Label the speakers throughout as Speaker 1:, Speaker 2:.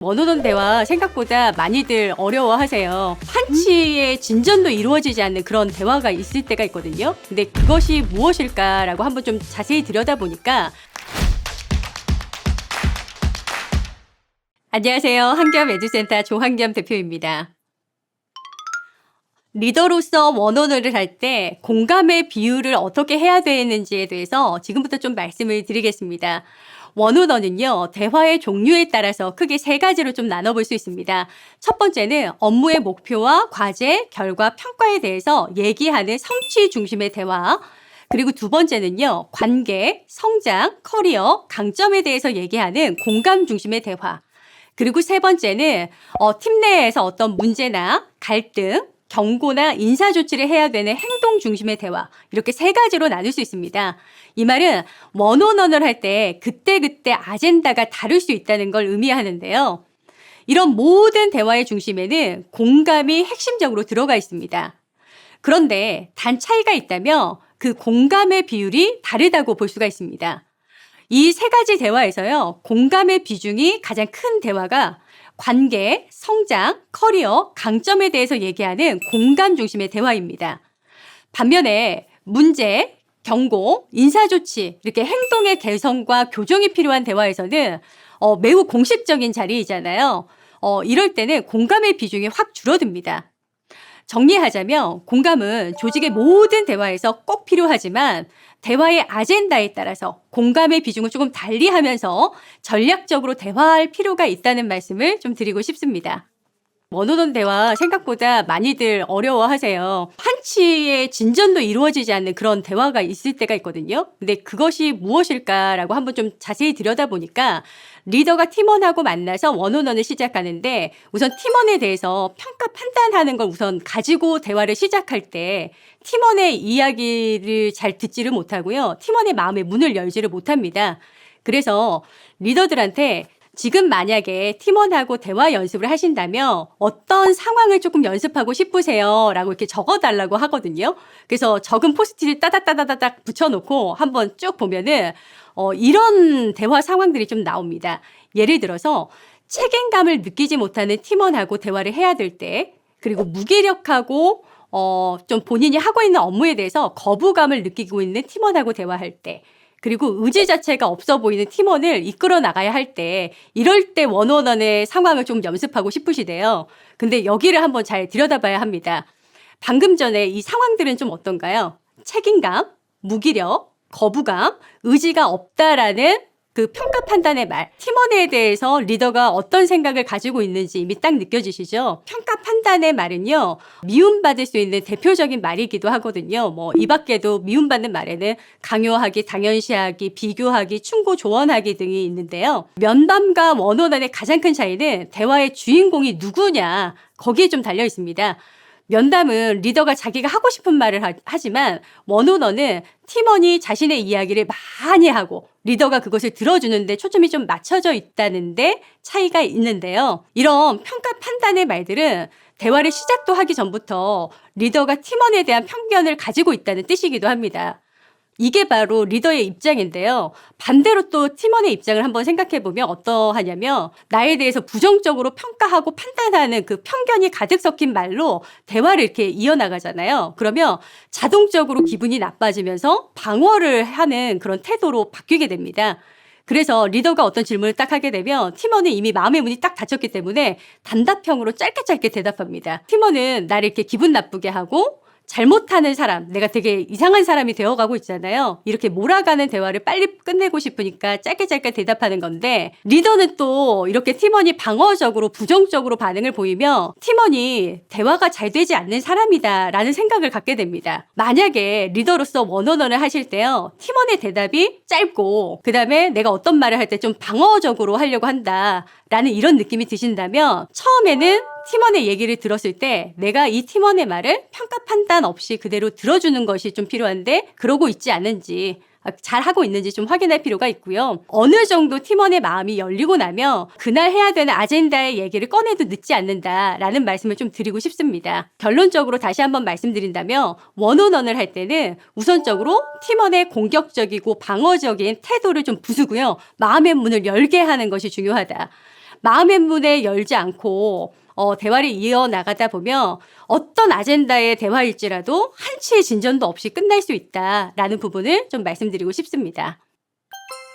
Speaker 1: 원어원 대화 생각보다 많이들 어려워하세요. 한치의 진전도 이루어지지 않는 그런 대화가 있을 때가 있거든요. 근데 그것이 무엇일까라고 한번 좀 자세히 들여다보니까 안녕하세요. 한겸 에듀센터 조한겸 대표입니다. 리더로서 원어원을 할 때 공감의 비율을 어떻게 해야 되는지에 대해서 지금부터 좀 말씀을 드리겠습니다. 원어원은요, 대화의 종류에 따라서 크게 세 가지로 좀 나눠볼 수 있습니다. 첫 번째는 업무의 목표와 과제, 결과, 평가에 대해서 얘기하는 성취 중심의 대화. 그리고 두 번째는요, 관계, 성장, 커리어, 강점에 대해서 얘기하는 공감 중심의 대화. 그리고 세 번째는 팀 내에서 어떤 문제나 갈등, 경고나 인사조치를 해야 되는 행동 중심의 대화. 이렇게 세 가지로 나눌 수 있습니다. 이 말은 원어원을 할 때 그때그때 아젠다가 다를 수 있다는 걸 의미하는데요. 이런 모든 대화의 중심에는 공감이 핵심적으로 들어가 있습니다. 그런데 단 차이가 있다면 그 공감의 비율이 다르다고 볼 수가 있습니다. 이 세 가지 대화에서요, 공감의 비중이 가장 큰 대화가 관계, 성장, 커리어, 강점에 대해서 얘기하는 공감 중심의 대화입니다. 반면에 문제, 경고, 인사조치, 이렇게 행동의 개선과 교정이 필요한 대화에서는 매우 공식적인 자리이잖아요. 이럴 때는 공감의 비중이 확 줄어듭니다. 정리하자면 공감은 조직의 모든 대화에서 꼭 필요하지만 대화의 아젠다에 따라서 공감의 비중을 조금 달리하면서 전략적으로 대화할 필요가 있다는 말씀을 좀 드리고 싶습니다. 원어원 대화 생각보다 많이들 어려워하세요. 한치의 진전도 이루어지지 않는 그런 대화가 있을 때가 있거든요. 근데 그것이 무엇일까라고 한번 좀 자세히 들여다보니까 리더가 팀원하고 만나서 원어원을 시작하는데 우선 팀원에 대해서 평가 판단하는 걸 우선 가지고 대화를 시작할 때 팀원의 이야기를 잘 듣지를 못하고요. 팀원의 마음의 문을 열지를 못합니다. 그래서 리더들한테 지금 만약에 팀원하고 대화 연습을 하신다면 어떤 상황을 조금 연습하고 싶으세요? 라고 이렇게 적어달라고 하거든요. 그래서 적은 포스트잇을 따닥따닥따닥 붙여놓고 한번 쭉 보면은 이런 대화 상황들이 좀 나옵니다. 예를 들어서 책임감을 느끼지 못하는 팀원하고 대화를 해야 될 때, 그리고 무기력하고 좀 본인이 하고 있는 업무에 대해서 거부감을 느끼고 있는 팀원하고 대화할 때, 그리고 의지 자체가 없어 보이는 팀원을 이끌어 나가야 할 때, 이럴 때 원어원의 상황을 좀 연습하고 싶으시대요. 근데 여기를 한번 잘 들여다봐야 합니다. 방금 전에 이 상황들은 좀 어떤가요? 책임감, 무기력, 거부감, 의지가 없다라는 그 평가 판단의 말, 팀원에 대해서 리더가 어떤 생각을 가지고 있는지 이미 딱 느껴지시죠? 평가 판단의 말은요, 미움받을 수 있는 대표적인 말이기도 하거든요. 이 밖에도 미움받는 말에는 강요하기, 당연시하기, 비교하기, 충고, 조언하기 등이 있는데요. 면담과 원어원의 가장 큰 차이는 대화의 주인공이 누구냐, 거기에 좀 달려 있습니다. 면담은 리더가 자기가 하고 싶은 말을 하지만 원어원은 팀원이 자신의 이야기를 많이 하고 리더가 그것을 들어주는데 초점이 좀 맞춰져 있다는데 차이가 있는데요. 이런 평가 판단의 말들은 대화를 시작도 하기 전부터 리더가 팀원에 대한 편견을 가지고 있다는 뜻이기도 합니다. 이게 바로 리더의 입장인데요. 반대로 또 팀원의 입장을 한번 생각해 보면 어떠하냐면 나에 대해서 부정적으로 평가하고 판단하는 그 편견이 가득 섞인 말로 대화를 이렇게 이어나가잖아요. 그러면 자동적으로 기분이 나빠지면서 방어를 하는 그런 태도로 바뀌게 됩니다. 그래서 리더가 어떤 질문을 딱 하게 되면 팀원은 이미 마음의 문이 딱 닫혔기 때문에 단답형으로 짧게 대답합니다. 팀원은 나를 이렇게 기분 나쁘게 하고 잘못하는 사람, 내가 되게 이상한 사람이 되어가고 있잖아요. 이렇게 몰아가는 대화를 빨리 끝내고 싶으니까 짧게 대답하는 건데 리더는 또 이렇게 팀원이 방어적으로 부정적으로 반응을 보이면 팀원이 대화가 잘 되지 않는 사람이다 라는 생각을 갖게 됩니다. 만약에 리더로서 원어원을 하실 때요, 팀원의 대답이 짧고 그 다음에 내가 어떤 말을 할 때 좀 방어적으로 하려고 한다 라는 이런 느낌이 드신다면 처음에는 팀원의 얘기를 들었을 때 내가 이 팀원의 말을 평가 판단 없이 그대로 들어주는 것이 좀 필요한데 그러고 있지 않은지, 잘하고 있는지 좀 확인할 필요가 있고요. 어느 정도 팀원의 마음이 열리고 나면 그날 해야 되는 아젠다의 얘기를 꺼내도 늦지 않는다라는 말씀을 좀 드리고 싶습니다. 결론적으로 다시 한번 말씀드린다면 원어원을 할 때는 우선적으로 팀원의 공격적이고 방어적인 태도를 좀 부수고요. 마음의 문을 열게 하는 것이 중요하다. 마음의 문을 열지 않고 대화를 이어나가다 보면 어떤 아젠다의 대화일지라도 한치의 진전도 없이 끝날 수 있다라는 부분을 좀 말씀드리고 싶습니다.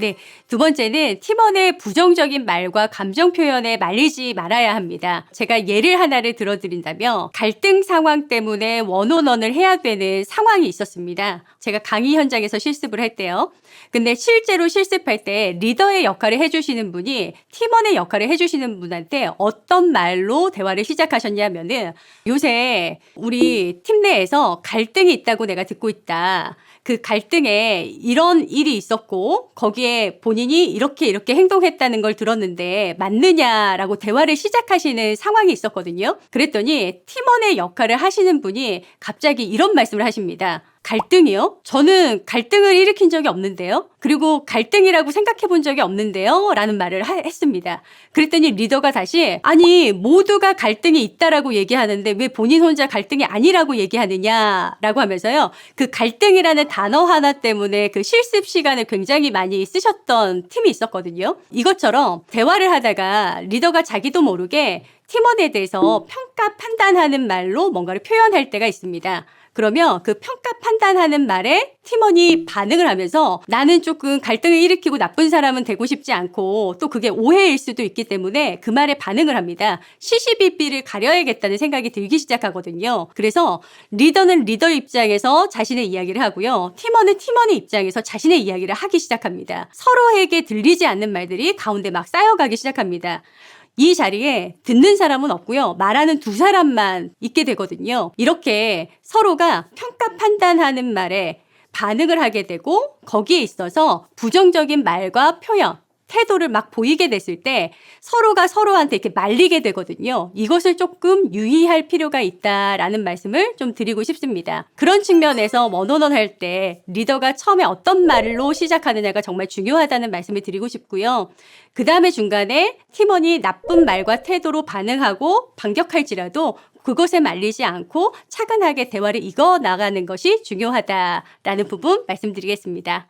Speaker 1: 네, 두 번째는 팀원의 부정적인 말과 감정 표현에 말리지 말아야 합니다. 제가 예를 하나를 들어드린다면 갈등 상황 때문에 원온원을 해야 되는 상황이 있었습니다. 제가 강의 현장에서 실습을 할 때요. 근데 실제로 실습할 때 리더의 역할을 해주시는 분이 팀원의 역할을 해주시는 분한테 어떤 말로 대화를 시작하셨냐면은 요새 우리 팀 내에서 갈등이 있다고 내가 듣고 있다. 그 갈등에 이런 일이 있었고 거기에 본인이 이렇게 행동했다는 걸 들었는데 맞느냐라고 대화를 시작하시는 상황이 있었거든요. 그랬더니 팀원의 역할을 하시는 분이 갑자기 이런 말씀을 하십니다. 갈등이요? 저는 갈등을 일으킨 적이 없는데요. 그리고 갈등이라고 생각해 본 적이 없는데요. 라는 말을 했습니다. 그랬더니 리더가 다시 아니 모두가 갈등이 있다라고 얘기하는데 왜 본인 혼자 갈등이 아니라고 얘기하느냐라고 하면서요. 그 갈등이라는 단어 하나 때문에 그 실습 시간을 굉장히 많이 쓰셨던 팀이 있었거든요. 이것처럼 대화를 하다가 리더가 자기도 모르게 팀원에 대해서 평가 판단하는 말로 뭔가를 표현할 때가 있습니다. 그러면 그 평가 판단하는 말에 팀원이 반응을 하면서 나는 조금 갈등을 일으키고 나쁜 사람은 되고 싶지 않고 또 그게 오해일 수도 있기 때문에 그 말에 반응을 합니다. 시시비비를 가려야겠다는 생각이 들기 시작하거든요. 그래서 리더는 리더 입장에서 자신의 이야기를 하고요. 팀원은 팀원의 입장에서 자신의 이야기를 하기 시작합니다. 서로에게 들리지 않는 말들이 가운데 막 쌓여가기 시작합니다. 이 자리에 듣는 사람은 없고요. 말하는 두 사람만 있게 되거든요. 이렇게 서로가 평가 판단하는 말에 반응을 하게 되고 거기에 있어서 부정적인 말과 표현, 태도를 막 보이게 됐을 때 서로가 서로한테 이렇게 말리게 되거든요. 이것을 조금 유의할 필요가 있다라는 말씀을 좀 드리고 싶습니다. 그런 측면에서 원온원 할 때 리더가 처음에 어떤 말로 시작하느냐가 정말 중요하다는 말씀을 드리고 싶고요. 그 다음에 중간에 팀원이 나쁜 말과 태도로 반응하고 반격할지라도 그것에 말리지 않고 차근하게 대화를 이어나가는 것이 중요하다라는 부분 말씀드리겠습니다.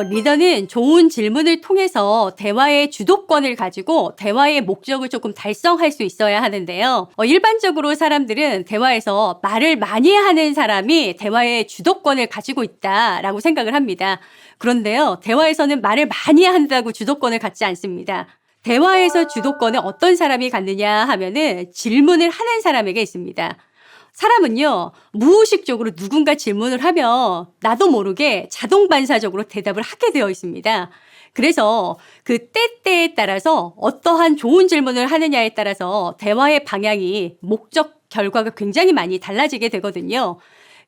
Speaker 1: 리더는 좋은 질문을 통해서 대화의 주도권을 가지고 대화의 목적을 조금 달성할 수 있어야 하는데요. 일반적으로 사람들은 대화에서 말을 많이 하는 사람이 대화의 주도권을 가지고 있다라고 생각을 합니다. 그런데요, 대화에서는 말을 많이 한다고 주도권을 갖지 않습니다. 대화에서 주도권을 어떤 사람이 갖느냐 하면은 질문을 하는 사람에게 있습니다. 사람은요, 무의식적으로 누군가 질문을 하면 나도 모르게 자동 반사적으로 대답을 하게 되어 있습니다. 그래서 그 때때에 따라서 어떠한 좋은 질문을 하느냐에 따라서 대화의 방향이 목적, 결과가 굉장히 많이 달라지게 되거든요.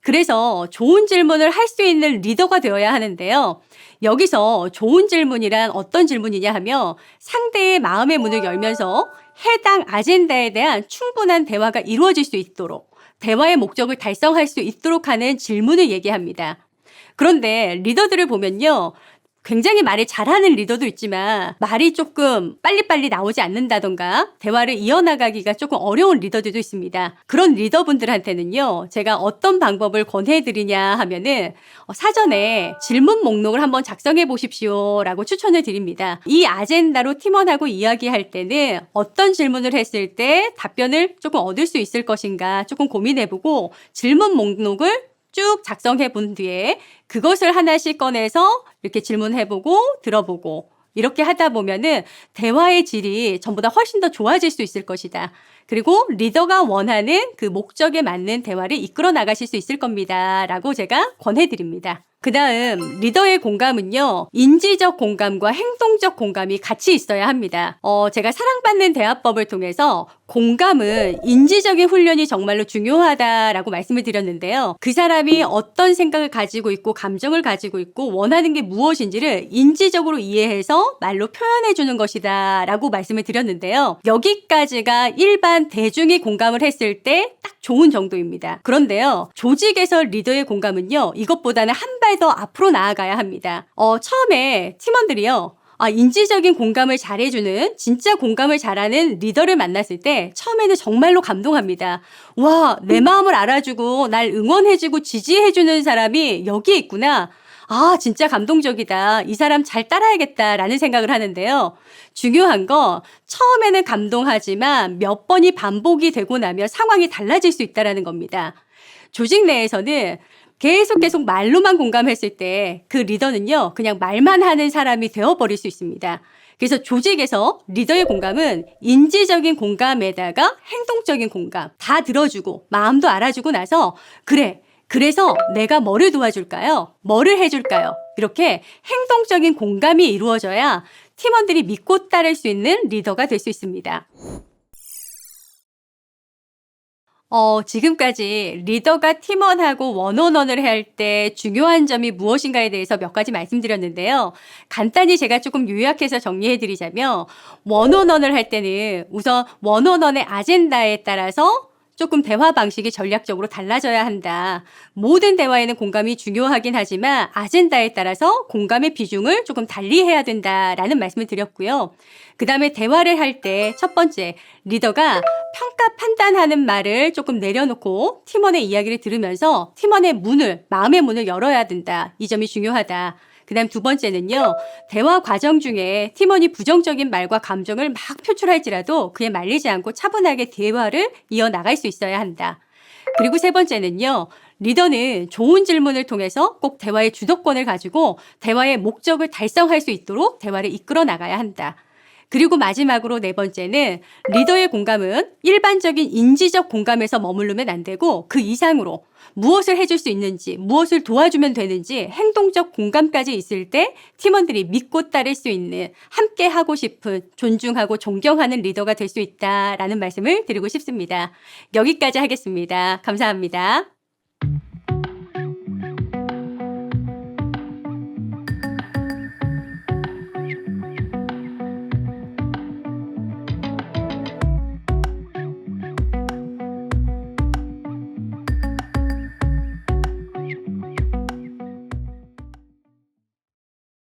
Speaker 1: 그래서 좋은 질문을 할 수 있는 리더가 되어야 하는데요. 여기서 좋은 질문이란 어떤 질문이냐 하면 상대의 마음의 문을 열면서 해당 아젠다에 대한 충분한 대화가 이루어질 수 있도록 대화의 목적을 달성할 수 있도록 하는 질문을 얘기합니다. 그런데 리더들을 보면요. 굉장히 말을 잘하는 리더도 있지만 말이 조금 빨리빨리 나오지 않는다던가 대화를 이어나가기가 조금 어려운 리더들도 있습니다. 그런 리더분들한테는요. 제가 어떤 방법을 권해드리냐 하면은 사전에 질문 목록을 한번 작성해 보십시오 라고 추천을 드립니다. 이 아젠다로 팀원하고 이야기할 때는 어떤 질문을 했을 때 답변을 조금 얻을 수 있을 것인가 조금 고민해보고 질문 목록을 쭉 작성해 본 뒤에 그것을 하나씩 꺼내서 이렇게 질문해보고 들어보고 이렇게 하다 보면은 대화의 질이 전보다 훨씬 더 좋아질 수 있을 것이다. 그리고 리더가 원하는 그 목적에 맞는 대화를 이끌어 나가실 수 있을 겁니다. 라고 제가 권해드립니다. 그 다음 리더의 공감은요. 인지적 공감과 행동적 공감이 같이 있어야 합니다. 제가 사랑받는 대화법을 통해서 공감은 인지적인 훈련이 정말로 중요하다라고 말씀을 드렸는데요. 그 사람이 어떤 생각을 가지고 있고 감정을 가지고 있고 원하는 게 무엇인지를 인지적으로 이해해서 말로 표현해 주는 것이다 라고 말씀을 드렸는데요. 여기까지가 일반 대중이 공감을 했을 때 딱 좋은 정도입니다. 그런데요. 조직에서 리더의 공감은요. 이것보다는 한 발 더 앞으로 나아가야 합니다. 처음에 팀원들이요. 인지적인 공감을 잘해주는 진짜 공감을 잘하는 리더를 만났을 때 처음에는 정말로 감동합니다. 와, 내 마음을 알아주고 날 응원해주고 지지해주는 사람이 여기에 있구나. 아, 진짜 감동적이다. 이 사람 잘 따라야겠다라는 생각을 하는데요. 중요한 건 처음에는 감동하지만 몇 번이 반복이 되고 나면 상황이 달라질 수 있다라는 겁니다. 조직 내에서는 계속 말로만 공감했을 때 그 리더는요, 그냥 말만 하는 사람이 되어버릴 수 있습니다. 그래서 조직에서 리더의 공감은 인지적인 공감에다가 행동적인 공감, 다 들어주고 마음도 알아주고 나서 그래, 그래서 내가 뭐를 도와줄까요? 뭐를 해줄까요? 이렇게 행동적인 공감이 이루어져야 팀원들이 믿고 따를 수 있는 리더가 될 수 있습니다. 지금까지 리더가 팀원하고 원오너를 할 때 중요한 점이 무엇인가에 대해서 몇 가지 말씀드렸는데요. 간단히 제가 조금 요약해서 정리해 드리자면 원오너를 할 때는 우선 원오너의 아젠다에 따라서 조금 대화 방식이 전략적으로 달라져야 한다. 모든 대화에는 공감이 중요하긴 하지만 아젠다에 따라서 공감의 비중을 조금 달리해야 된다라는 말씀을 드렸고요. 그 다음에 대화를 할 때 첫 번째, 리더가 평가 판단하는 말을 조금 내려놓고 팀원의 이야기를 들으면서 팀원의 문을, 마음의 문을 열어야 된다. 이 점이 중요하다. 그 다음 두 번째는요, 대화 과정 중에 팀원이 부정적인 말과 감정을 막 표출할지라도 그에 말리지 않고 차분하게 대화를 이어나갈 수 있어야 한다. 그리고 세 번째는요, 리더는 좋은 질문을 통해서 꼭 대화의 주도권을 가지고 대화의 목적을 달성할 수 있도록 대화를 이끌어 나가야 한다. 그리고 마지막으로 네 번째는 리더의 공감은 일반적인 인지적 공감에서 머무르면 안 되고 그 이상으로 무엇을 해줄 수 있는지, 무엇을 도와주면 되는지 행동적 공감까지 있을 때 팀원들이 믿고 따를 수 있는, 함께 하고 싶은, 존중하고 존경하는 리더가 될 수 있다라는 말씀을 드리고 싶습니다. 여기까지 하겠습니다. 감사합니다.